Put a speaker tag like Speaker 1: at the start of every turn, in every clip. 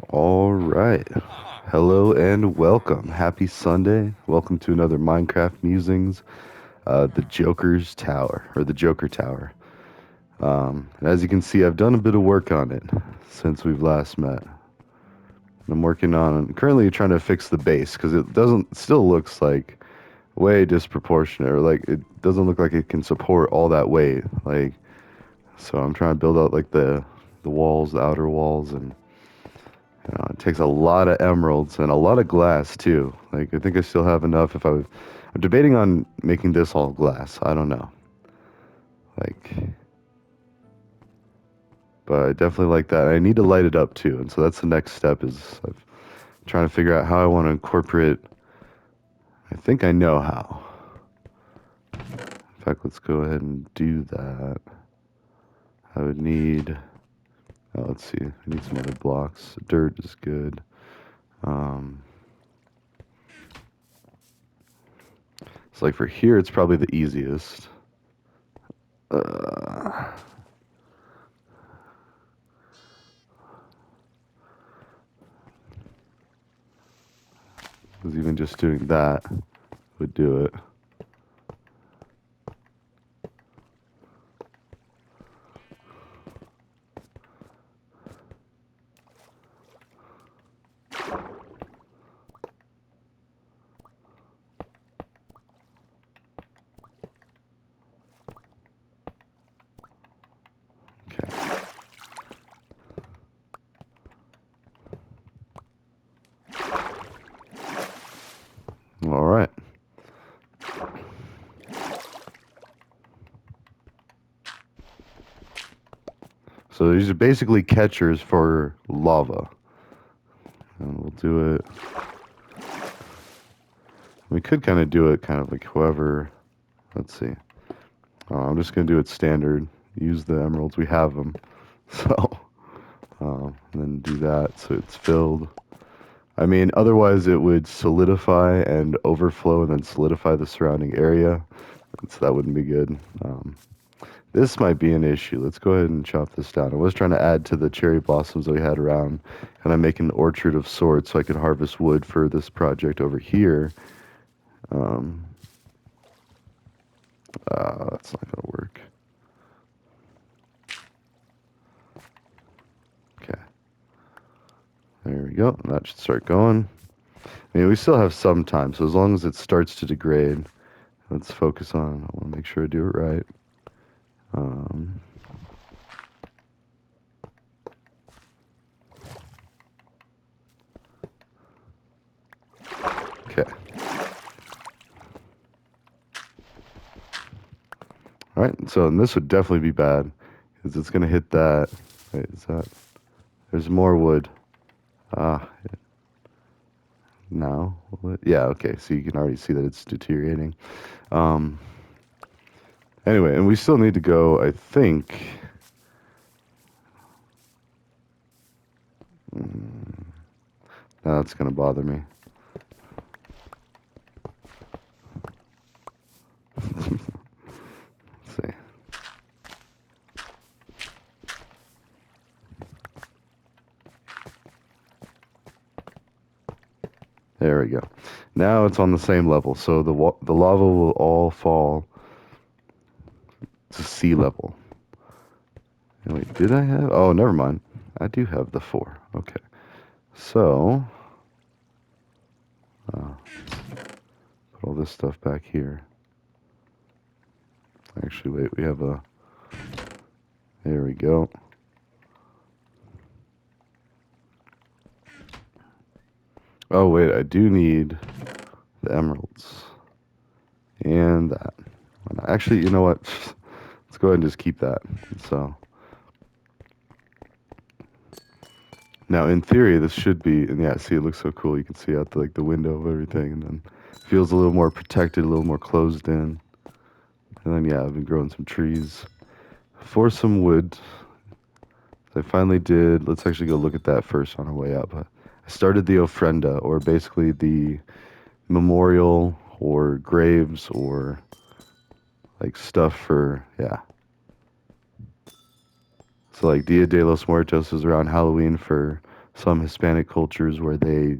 Speaker 1: All right. Hello and welcome. Happy Sunday. Welcome to another Minecraft Musings, the Joker's Tower, or the Joker Tower. And as you can see, I've done a bit of work on it since we've last met. I'm working on currently trying to fix the base because it doesn't still looks like way disproportionate, or like it doesn't look like it can support all that weight. So I'm trying to build out like the walls, the outer walls, and it takes a lot of emeralds and a lot of glass too. Like I think I still have enough. I'm debating on making this all glass. I don't know. Like, but I definitely like that. I need to light it up too, and so that's the next step. I'm trying to figure out how I want to incorporate. I think I know how. In fact, let's go ahead and do that. I would need. Oh, let's see. I need some other blocks. Dirt is good. Um, so like for here, it's probably the easiest. Uh, Because even just doing that would do it. Okay. All right. So these are basically catchers for lava. And we'll do it. We could kind of do it kind of like whoever. Let's see. I'm just going to do it standard. Use the emeralds. We have them. So, and then do that so it's filled. I mean, otherwise it would solidify and overflow and then solidify the surrounding area. So that wouldn't be good. This might be an issue. Let's go ahead and chop this down. I was trying to add to the cherry blossoms that we had around, and I'm making an orchard of sorts so I could harvest wood for this project over here. Um, that's not going to work. Okay. There we go. That should start going. I mean, we still have some time, so as long as it starts to degrade, let's focus on. I want to make sure I do it right. Um, okay. All right. So, and this would definitely be bad because it's going to hit that. Wait, is that? There's more wood. Ah, now? Yeah, okay. So you can already see that it's deteriorating. Um, anyway, and we still need to go, I think. Now that's going to bother me. Let's see. There we go. Now it's on the same level, so the lava will all fall to sea level. And wait, did I have? Oh, never mind. I do have the 4. Okay. So, put all this stuff back here. Actually, wait, we have a. There we go. Oh, wait, I do need the emeralds. And that. Actually, you know what? Let's go ahead and just keep that. So. Now, in theory, this should be, and yeah, see, it looks so cool. You can see out the window of everything, and then feels a little more protected, a little more closed in. And then, yeah, I've been growing some trees for some wood. I finally did. Let's actually go look at that first on our way up. I started the ofrenda, or basically the memorial or graves or like stuff for, yeah. So like Dia de los Muertos is around Halloween for some Hispanic cultures where they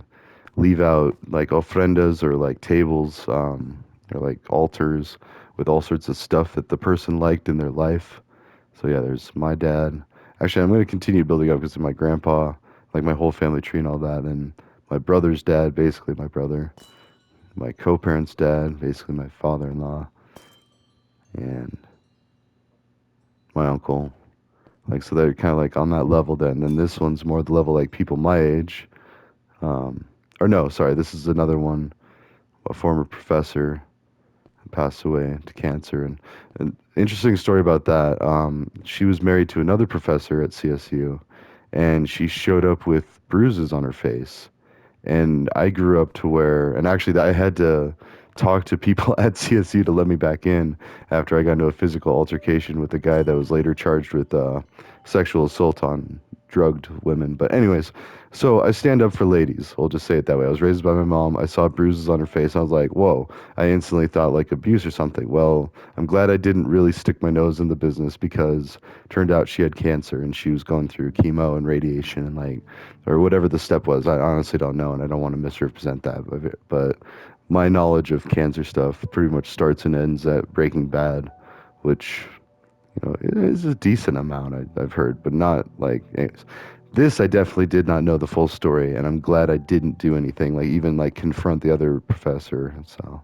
Speaker 1: leave out like ofrendas or like tables or like altars with all sorts of stuff that the person liked in their life. So yeah, there's my dad. Actually, I'm going to continue building up because my grandpa, like my whole family tree and all that, and my brother's dad, basically my brother, my co-parents' dad, basically my father-in-law, and my uncle. Like so, they're kind of like on that level. Then, and then this one's more the level like people my age. Um, or no, sorry, this is another one. A former professor passed away to cancer, and an interesting story about that. She was married to another professor at CSU, and she showed up with bruises on her face. And I grew up to where, and actually, I had to talk to people at CSU to let me back in after I got into a physical altercation with a guy that was later charged with sexual assault on drugged women. But, anyways, so I stand up for ladies. I'll just say it that way. I was raised by my mom. I saw bruises on her face. I was like, whoa. I instantly thought like abuse or something. Well, I'm glad I didn't really stick my nose in the business because turned out she had cancer and she was going through chemo and radiation and like or whatever the step was. I honestly don't know, and I don't want to misrepresent that. But my knowledge of cancer stuff pretty much starts and ends at Breaking Bad, which is a decent amount I've heard, but not like anyways. This I definitely did not know the full story, and I'm glad I didn't do anything like even like confront the other professor. So,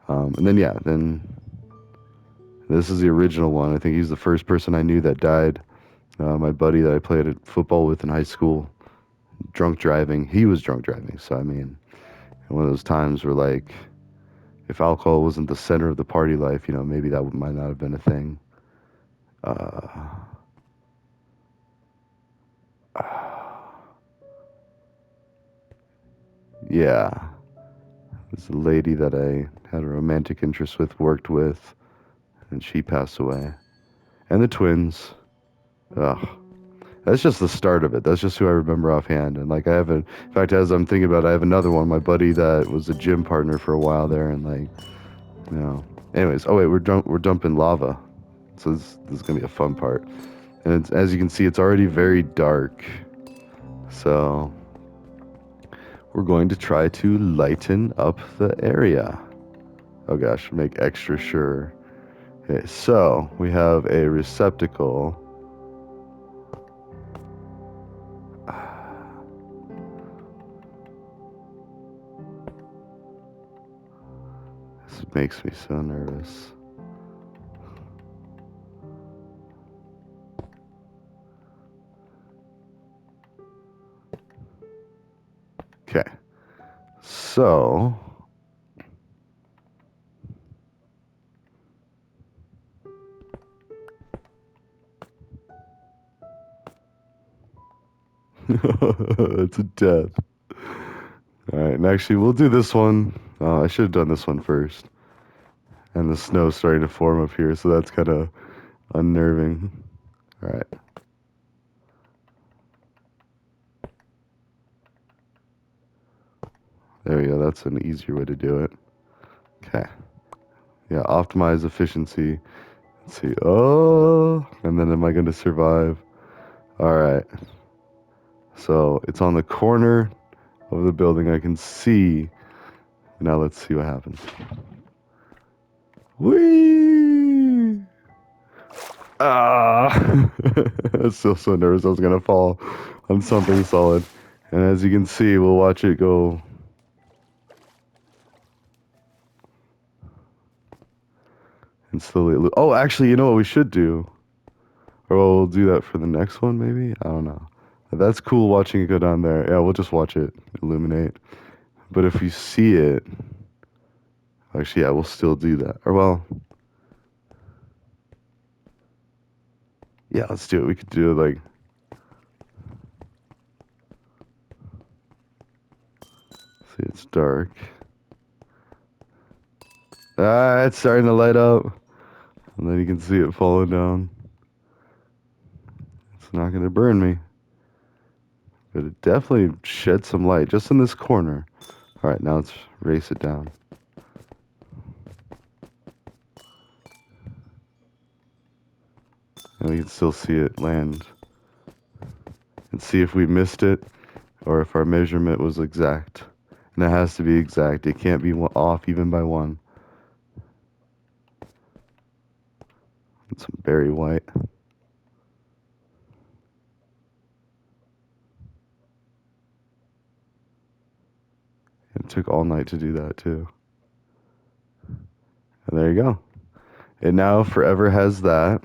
Speaker 1: and then yeah, then this is the original one. I think he's the first person I knew that died. My buddy that I played at football with in high school, drunk driving. He was drunk driving. So I mean, one of those times where like, if alcohol wasn't the center of the party life, maybe that might not have been a thing. Uh, yeah, this lady that I had a romantic interest with, worked with, and she passed away. And the twins. Ugh. That's just the start of it. That's just who I remember offhand. And like I have in fact, as I'm thinking about it, I have another one, my buddy that was a gym partner for a while there, and like, you know. Anyways, oh wait, we're dumping lava. So this is gonna be a fun part. And as you can see, it's already very dark. So we're going to try to lighten up the area. Oh gosh, make extra sure. Okay, so we have a receptacle. This makes me so nervous. Okay, so it's a death. All right, and actually, we'll do this one. I should have done this one first. And the snow's starting to form up here, so that's kind of unnerving. All right. There we go. That's an easier way to do it. Okay. Yeah, optimize efficiency. Let's see. Oh, and then am I going to survive? All right. So it's on the corner of the building. I can see. Now let's see what happens. Whee! Ah! I was still so nervous I was going to fall on something solid. And as you can see, we'll watch it go. And slowly. Oh, actually, you know what we should do? Or we'll do that for the next one, maybe? I don't know. That's cool watching it go down there. Yeah, we'll just watch it illuminate. But if you see it, actually, yeah, we'll still do that. Or, well, yeah, let's do it. We could do it like, see, it's dark. Ah, it's starting to light up. And then you can see it falling down. It's not going to burn me. But it definitely shed some light just in this corner. All right, now let's race it down. And we can still see it land. And see if we missed it. or if our measurement was exact. And it has to be exact. It can't be off even by one. And some berry white. It took all night to do that too. And there you go. It now forever has that.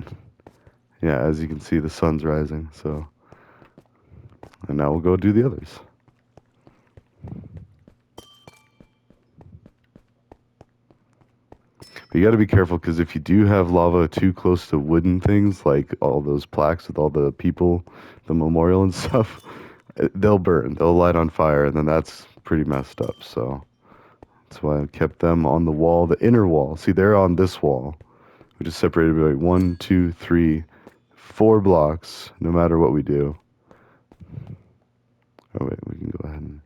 Speaker 1: Yeah, as you can see, the sun's rising. So, and now we'll go do the others. But you got to be careful because if you do have lava too close to wooden things, like all those plaques with all the people, the memorial and stuff, they'll burn. They'll light on fire, and then that's pretty messed up. So that's why I kept them on the wall, the inner wall. See, they're on this wall, which is separated by like 1, 2, 3, 4 blocks, no matter what we do. Oh, wait, we can go ahead and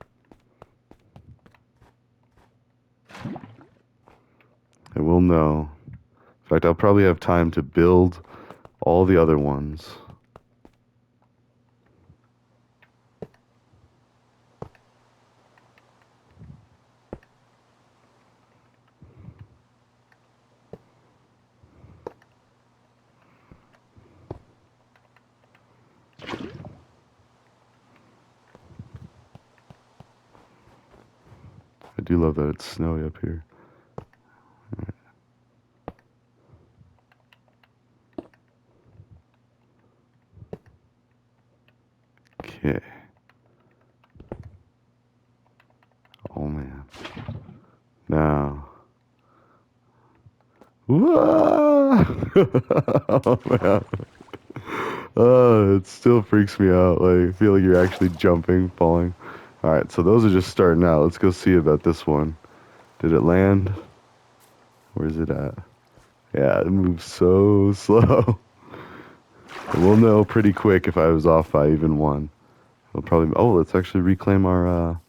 Speaker 1: we'll know. In fact, I'll probably have time to build all the other ones. I do love that it's snowy up here. Okay. Oh man. Now. Whoa! Oh man. Oh, it still freaks me out. Like, I feel like you're actually jumping, falling. Alright, so those are just starting out. Let's go see about this one. Did it land? Where's it at? Yeah, it moves so slow. We'll know pretty quick if I was off by even one. We'll probably. Oh, let's actually reclaim our.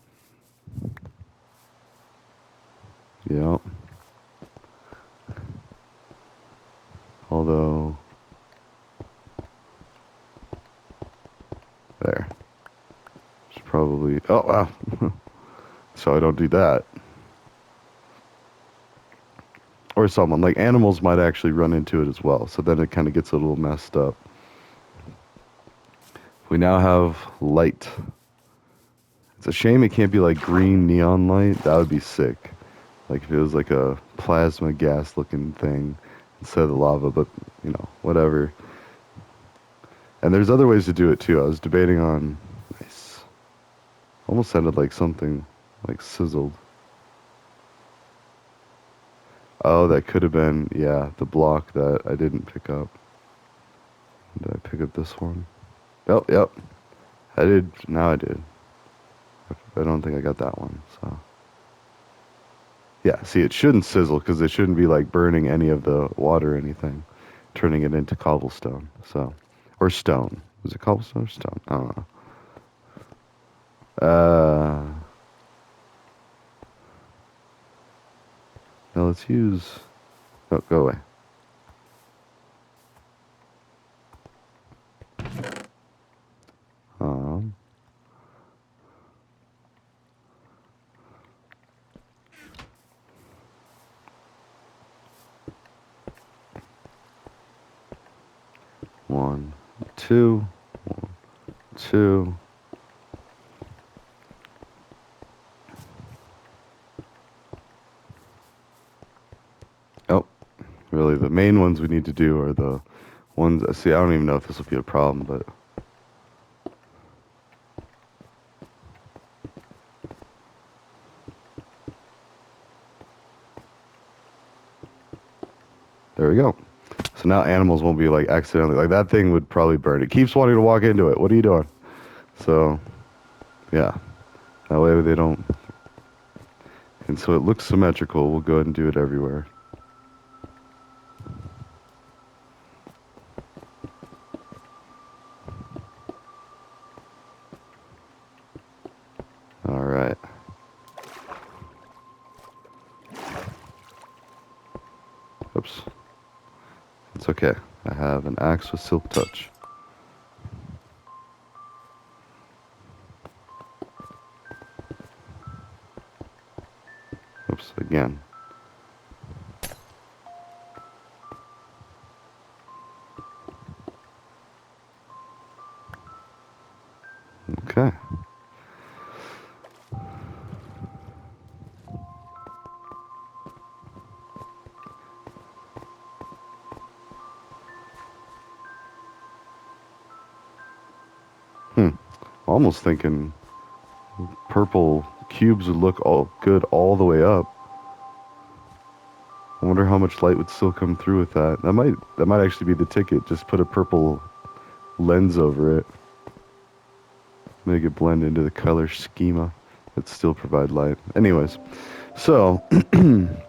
Speaker 1: Yeah. Although. There. Should probably. Oh, wow. So I don't do that. Or someone. Like animals might actually run into it as well. So then it kind of gets a little messed up. We now have light. It's a shame it can't be like green neon light. That would be sick. Like if it was like a plasma gas looking thing instead of the lava, but you know, whatever. And there's other ways to do it too. I was debating on. Nice. Almost sounded like something like sizzled. Oh, that could have been, yeah, the block that I didn't pick up. Did I pick up this one? Oh, yep. I did. Now I did. I don't think I got that one, so. Yeah, see, it shouldn't sizzle because it shouldn't be like burning any of the water or anything, turning it into cobblestone, so. Or stone. Was it cobblestone or stone? I don't know. Now let's use. Oh, go away. Um. 1, 2, 1, 2. Oh, really, the main ones we need to do are the ones. See, I don't even know if this will be a problem, but. There we go. So now animals won't be like accidentally, like that thing would probably burn. It keeps wanting to walk into it. What are you doing? So, yeah. That way they don't. And so it looks symmetrical. We'll go ahead and do it everywhere. All right. Oops. It's okay. I have an axe with silk touch. this again. Okay. Almost thinking purple cubes would look all good all the way up. I wonder how much light would still come through with that. That might actually be the ticket. Just put a purple lens over it. Make it blend into the color schema, but still provide light. Anyways, so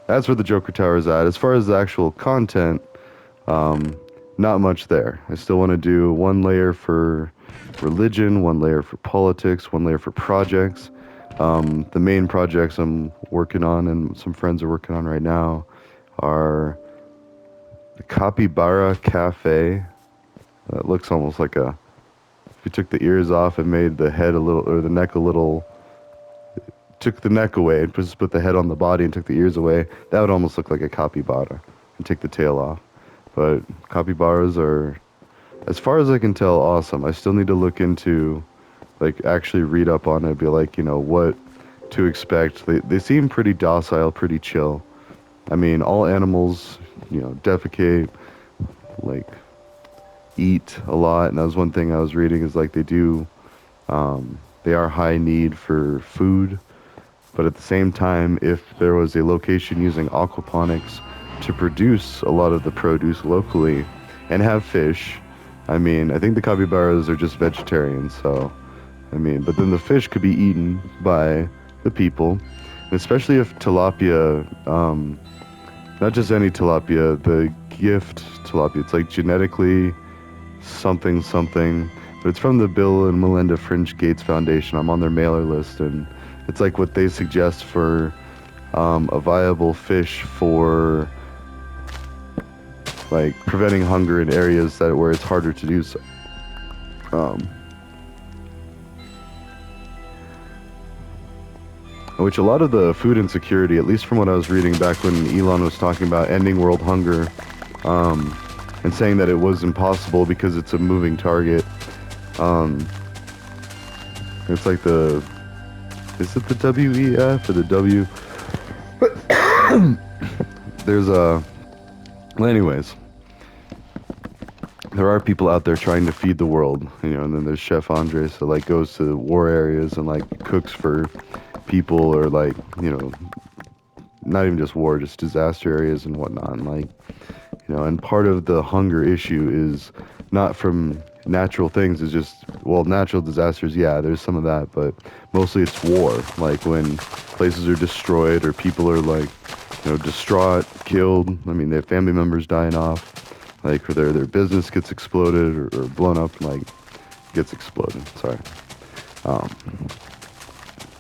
Speaker 1: that's where the Joker Tower is at. As far as the actual content, not much there. I still want to do one layer for religion, one layer for politics, one layer for projects. The main projects I'm working on and some friends are working on right now are the Capybara Cafe. It looks almost like a, if you took the ears off and made the head a little, or the neck a little, took the neck away and just put the head on the body and took the ears away, that would almost look like a capybara, and take the tail off. But capybaras are, as far as I can tell, awesome. I still need to look into, like, actually read up on it, be like, what to expect. They seem pretty docile, pretty chill. I mean, all animals, defecate, like, eat a lot, and that was one thing I was reading, is like they are high need for food, but at the same time, if there was a location using aquaponics to produce a lot of the produce locally and have fish, I mean, I think the capybaras are just vegetarians, so, I mean, but then the fish could be eaten by the people, and especially if tilapia, not just any tilapia, the gift tilapia, it's like genetically something something, but it's from the Bill and Melinda Fringe Gates Foundation. I'm on their mailer list, and it's like what they suggest for a viable fish for like preventing hunger in areas where it's harder to do so. Which a lot of the food insecurity, at least from what I was reading back when Elon was talking about ending world hunger, and saying that it was impossible because it's a moving target. It's like is it the WEF or the W? Well, anyways, there are people out there trying to feed the world, and then there's Chef Andres that like goes to war areas and like cooks for people, or like, not even just war, just disaster areas and whatnot, and like, and part of the hunger issue is not from natural things, it's just, well, natural disasters, yeah, there's some of that, but mostly it's war, like when places are destroyed or people are like, distraught, killed, I mean, their family members dying off, like, or their business gets exploded or blown up, and like, gets exploded, sorry.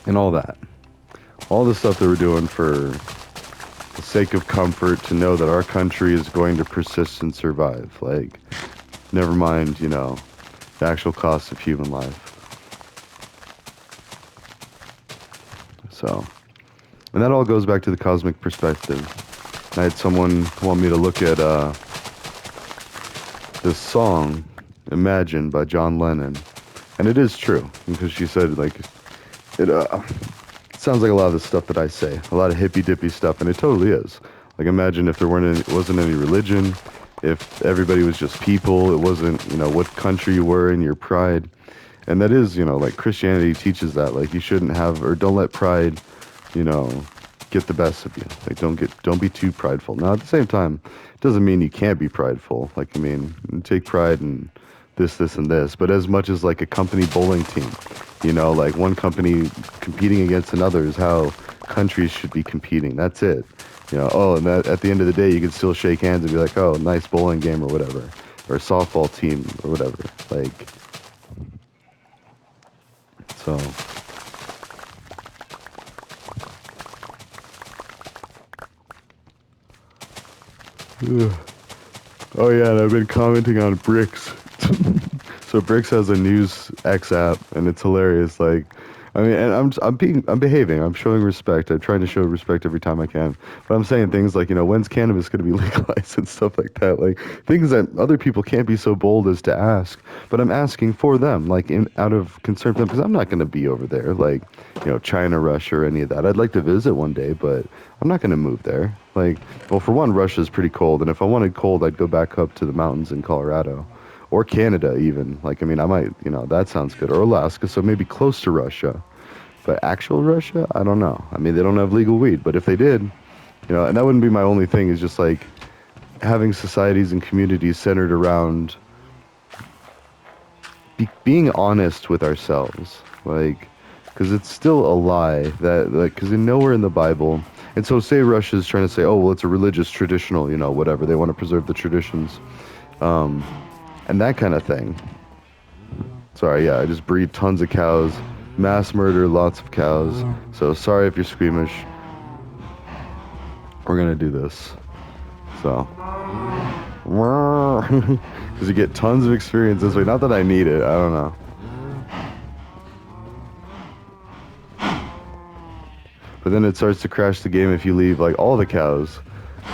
Speaker 1: And all that. All the stuff that we're doing for the sake of comfort, to know that our country is going to persist and survive. Like, never mind, the actual cost of human life. So, and that all goes back to the cosmic perspective. I had someone want me to look at this song, Imagine, by John Lennon. And it is true, because she said, like, it sounds like a lot of the stuff that I say, a lot of hippy-dippy stuff, and it totally is. Like, imagine if there wasn't any religion, if everybody was just people, it wasn't, what country you were in, your pride. And that is, like, Christianity teaches that, like, you shouldn't have, or don't let pride, get the best of you. Like, don't be too prideful. Now, at the same time, it doesn't mean you can't be prideful. Like, I mean, take pride in this, and this, but as much as like a company bowling team, like one company competing against another is how countries should be competing. That's it. And that, at the end of the day, you can still shake hands and be like, oh, nice bowling game or whatever, or a softball team or whatever. Like, so. Oh yeah, and I've been commenting on Bricks. So Bricks has a News X app, and it's hilarious. Like, I mean, and I'm behaving. I'm showing respect. I'm trying to show respect every time I can. But I'm saying things like, when's cannabis going to be legalized and stuff like that, like things that other people can't be so bold as to ask. But I'm asking for them, like in out of concern for them, because I'm not going to be over there, like China, Russia, or any of that. I'd like to visit one day, but I'm not going to move there. Like, well, for one, Russia's pretty cold, and if I wanted cold, I'd go back up to the mountains in Colorado. Or Canada, even. Like, I mean, I might, that sounds good. Or Alaska, so maybe close to Russia. But actual Russia, I don't know. I mean, they don't have legal weed, but if they did, and that wouldn't be my only thing, is just like having societies and communities centered around being honest with ourselves. Like, because it's still a lie that, like, because nowhere in the Bible, and so say Russia's trying to say, oh, well, it's a religious, traditional, whatever. They want to preserve the traditions, and that kind of thing. Sorry, yeah, I just breed tons of cows, mass murder lots of cows. So sorry if you're squeamish. We're gonna do this. So, because you get tons of experience this way. Not that I need it. I don't know. But then it starts to crash the game if you leave like all the cows.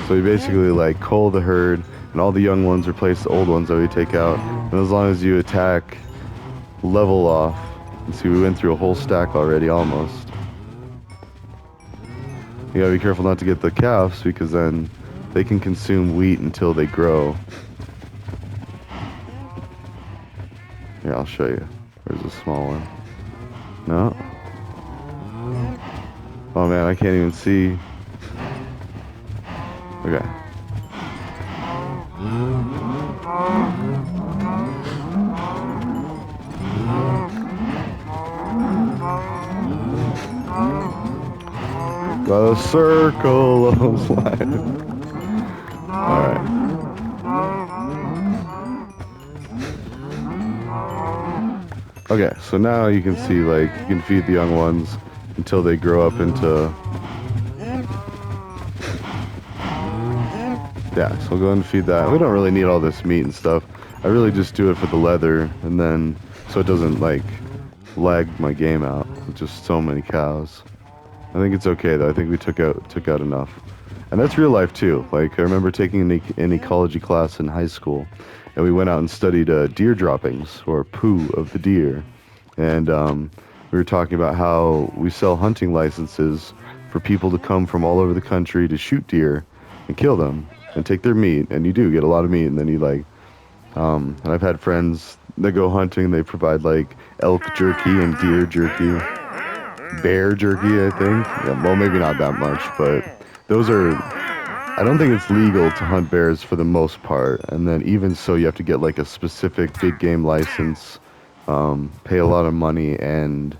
Speaker 1: So you basically like cull the herd, and all the young ones replace the old ones that we take out. And as long as you attack, level off. And see, we went through a whole stack already, almost. You gotta be careful not to get the calves, because then they can consume wheat until they grow. Here, I'll show you. Where's the small one? No? Oh man, I can't even see. Okay. The circle of life. Alright. Okay, so now you can see, like, you can feed the young ones until they grow up into... Yeah, so we'll go ahead and feed that. We don't really need all this meat and stuff. I really just do it for the leather, and then, so it doesn't, like, lag my game out with just so many cows. I think it's okay, though. I think we took out enough. And that's real life, too. Like, I remember taking an ecology class in high school, and we went out and studied deer droppings, or poo of the deer. And we were talking about how we sell hunting licenses for people to come from all over the country to shoot deer and kill them and take their meat. And you do get a lot of meat, and then you, like... and I've had friends that go hunting, they provide, like, elk jerky and deer jerky. Bear jerky, I think. Yeah, well, maybe not that much, but those are... I don't think it's legal to hunt bears for the most part, and then even so, you have to get like a specific big game license, pay a lot of money, and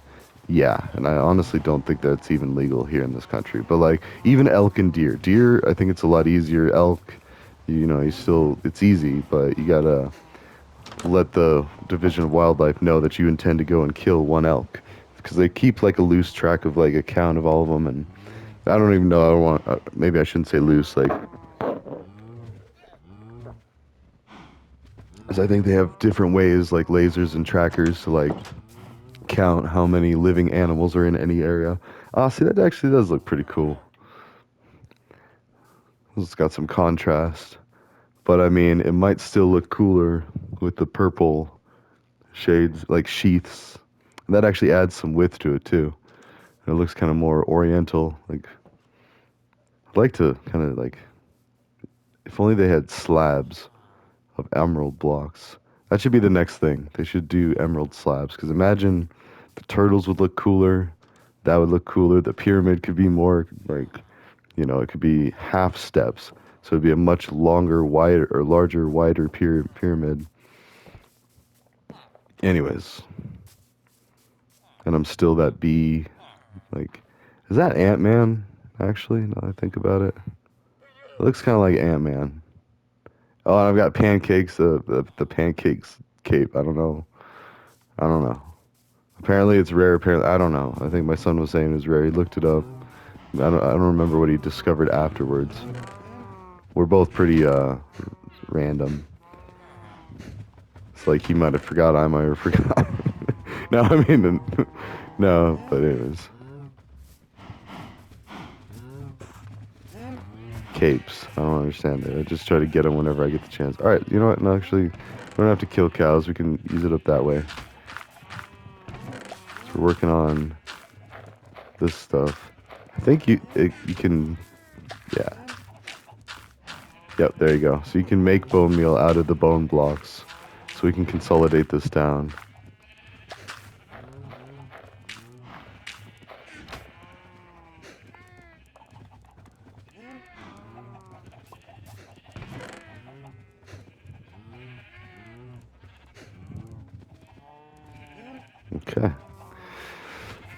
Speaker 1: yeah, and I honestly don't think that's even legal here in this country. But like, even elk and deer, I think it's a lot easier. Elk, you still, it's easy, but you gotta let the Division of Wildlife know that you intend to go and kill one elk, because they keep like a loose track of like a count of all of them, and I don't even know. I don't want. Maybe I shouldn't say loose. Like, because I think they have different ways, like lasers and trackers, to like count how many living animals are in any area. Ah, see, that actually does look pretty cool. It's got some contrast, but I mean, it might still look cooler with the purple shades, like sheaths. And that actually adds some width to it too. It looks kind of more oriental. Like, I'd like to kind of like, if only they had slabs of emerald blocks. That should be the next thing. They should do emerald slabs, because imagine the turtles would look cooler. That would look cooler. The pyramid could be more like, it could be half steps. So it'd be a much longer, wider, or larger, wider pyramid. Anyways. And I'm still that bee. Like, is that Ant-Man, actually, now that I think about it? It looks kind of like Ant-Man. Oh, and I've got pancakes, the pancakes cape. I don't know. Apparently it's rare. Apparently, I don't know. I think my son was saying it was rare. He looked it up. I don't remember what he discovered afterwards. We're both pretty random. It's like he might have forgot, I might have forgot. No, I mean, no, but anyways. Capes. I don't understand it. I just try to get them whenever I get the chance. Alright, you know what? No, actually, we don't have to kill cows. We can use it up that way. So we're working on this stuff. I think you can, yeah. Yep, there you go. So you can make bone meal out of the bone blocks. So we can consolidate this down. Okay.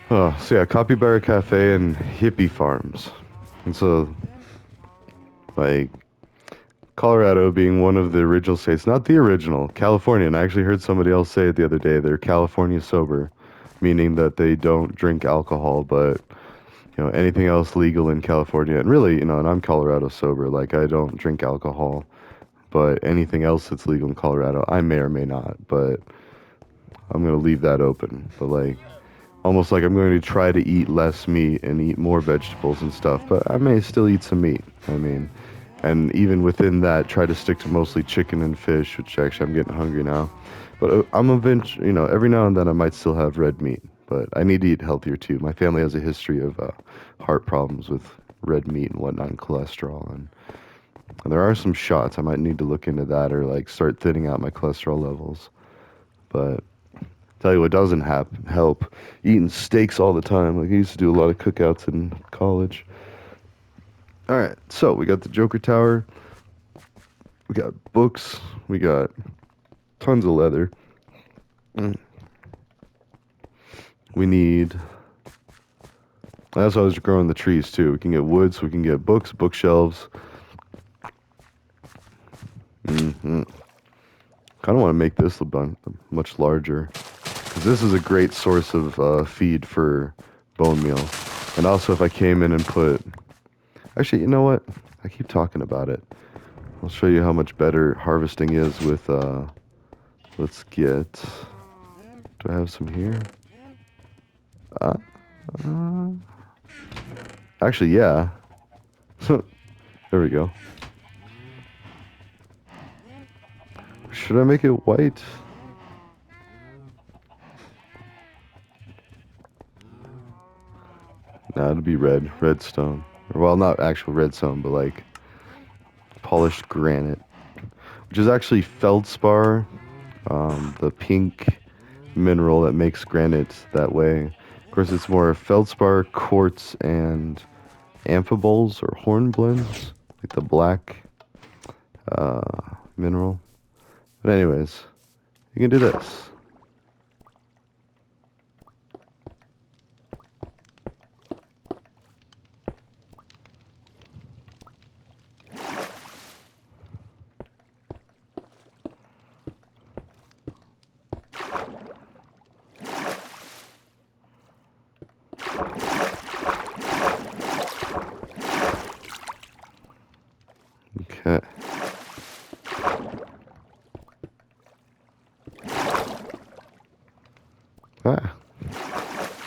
Speaker 1: Oh, so yeah, Capybara Cafe and hippie farms. And so, like, Colorado being one of the original states, not the original, California. And I actually heard somebody else say it the other day. They're California sober, meaning that they don't drink alcohol, but anything else legal in California. And really, and I'm Colorado sober. Like I don't drink alcohol, but anything else that's legal in Colorado, I may or may not. But I'm gonna leave that open. But like, almost like I'm going to try to eat less meat and eat more vegetables and stuff. But I may still eat some meat. I mean. And even within that, try to stick to mostly chicken and fish, which actually I'm getting hungry now. But I'm eventually, every now and then I might still have red meat. But I need to eat healthier too. My family has a history of heart problems with red meat and whatnot, and cholesterol. And there are some shots. I might need to look into that or like start thinning out my cholesterol levels. But tell you what doesn't help eating steaks all the time. Like I used to do a lot of cookouts in college. All right, so we got the Joker Tower. We got books. We got tons of leather. We need. That's why I was growing the trees too. We can get wood, so we can get books, bookshelves. Mm-hmm. Kind of want to make this a much larger, because this is a great source of feed for bone meal. And also, if I came in and put, actually, you know what? I keep talking about it. I'll show you how much better harvesting is with. Let's get. Do I have some here? Uh, uh, actually, yeah. There we go. Should I make it white? Nah, it'll be red. Redstone. Well, not actual redstone, but like polished granite. Which is actually feldspar, the pink mineral that makes granite that way. Of course, it's more feldspar, quartz, and amphiboles or hornblends, like the black mineral. But anyways, you can do this. Okay. Ah.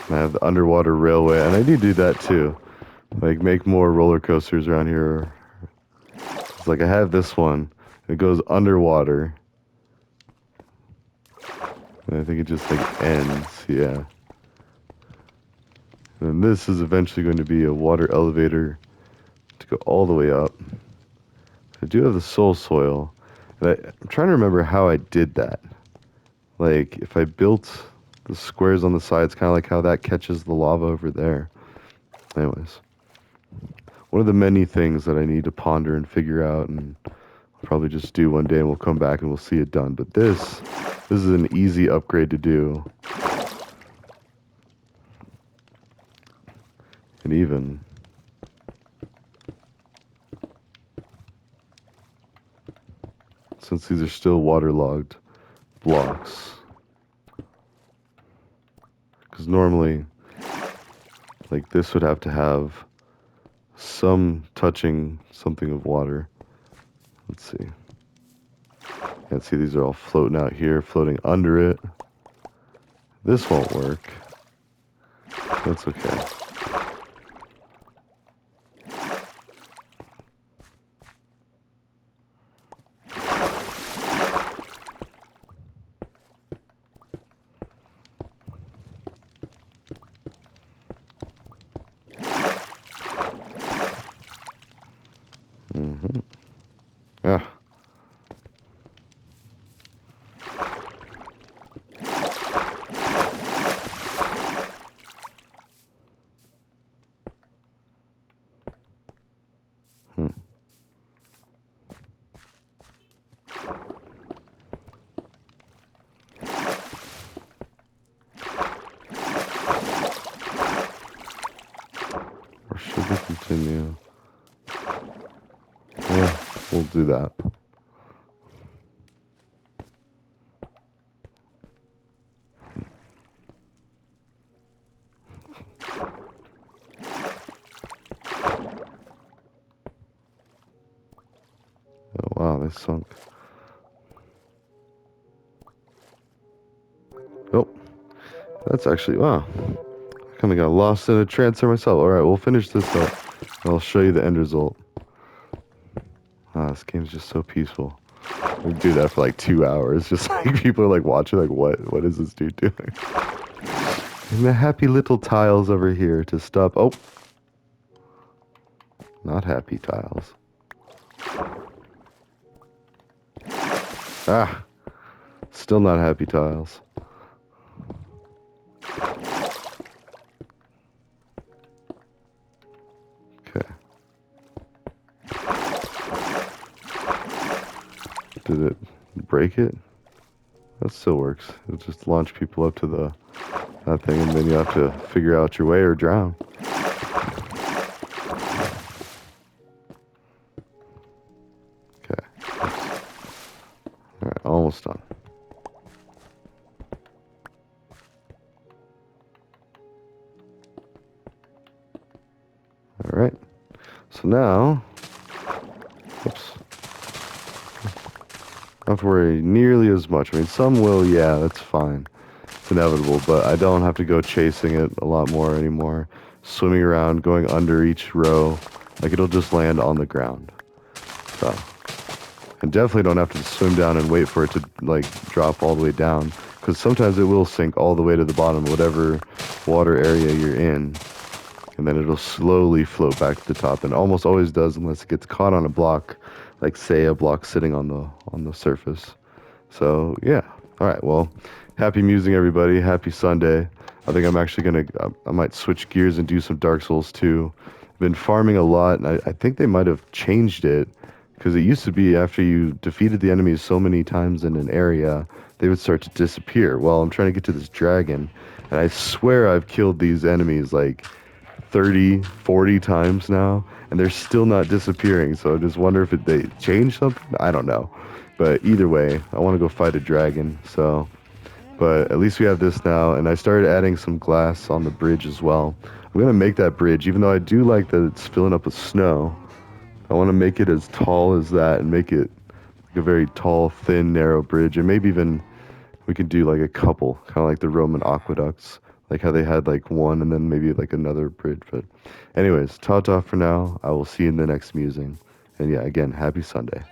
Speaker 1: I have the underwater railway, and I need to do that too. Like, make more roller coasters around here. It's like I have this one. It goes underwater. And I think it just like ends, yeah. And this is eventually going to be a water elevator to go all the way up. I do have the soul soil. And I'm trying to remember how I did that. Like, if I built the squares on the sides, kind of like how that catches the lava over there. Anyways, one of the many things that I need to ponder and figure out, and I'll probably just do one day, and we'll come back and we'll see it done. But this is an easy upgrade to do. And even since these are still waterlogged blocks, because normally, like this would have to have some touching something of water. Let's see. Yeah, see, these are all floating out here, floating under it. This won't work. That's okay. Mm-hmm. Ah. Hmm. Or should we continue? Yeah, we'll do that. Oh, wow, they sunk. Oh, that's actually, wow. I kind of got lost in a trance there myself. All right, we'll finish this up. I'll show you the end result. Ah, this game's just so peaceful. We do that for like 2 hours. Just like people are like watching, like, what is this dude doing? And the happy little tiles over here to stop. Oh, not happy tiles. Ah, still not happy tiles. Okay. Did it break it? That still works. It'll just launch people up to that thing, and then you have to figure out your way or drown. Okay. All right, almost done. All right. So now, oops. Don't have to worry nearly as much. I mean, some will, yeah, that's fine. It's inevitable, but I don't have to go chasing it a lot more anymore. Swimming around, going under each row, like it'll just land on the ground. So, and definitely don't have to swim down and wait for it to like drop all the way down, because sometimes it will sink all the way to the bottom, whatever water area you're in, and then it'll slowly float back to the top, and almost always does unless it gets caught on a block, like say a block sitting on the surface. So yeah, all right. Well, happy musing, everybody. Happy Sunday. I think I'm actually gonna I might switch gears and do some Dark Souls 2. I've been farming a lot, and I think they might have changed it because it used to be after you defeated the enemies so many times in an area, they would start to disappear. Well, I'm trying to get to this dragon, and I swear I've killed these enemies like 30, 40 times now, and they're still not disappearing. So I just wonder if they changed something. I don't know. But either way, I want to go fight a dragon. So, but at least we have this now, and I started adding some glass on the bridge as well. I'm gonna make that bridge, even though I do like that it's filling up with snow. I want to make it as tall as that and make it like a very tall, thin, narrow bridge, and maybe even we can do like a couple, kind of like the Roman aqueducts, like how they had like one and then maybe like another bridge. But anyways, ta-ta for now. I will see you in the next musing. And yeah, again, happy Sunday.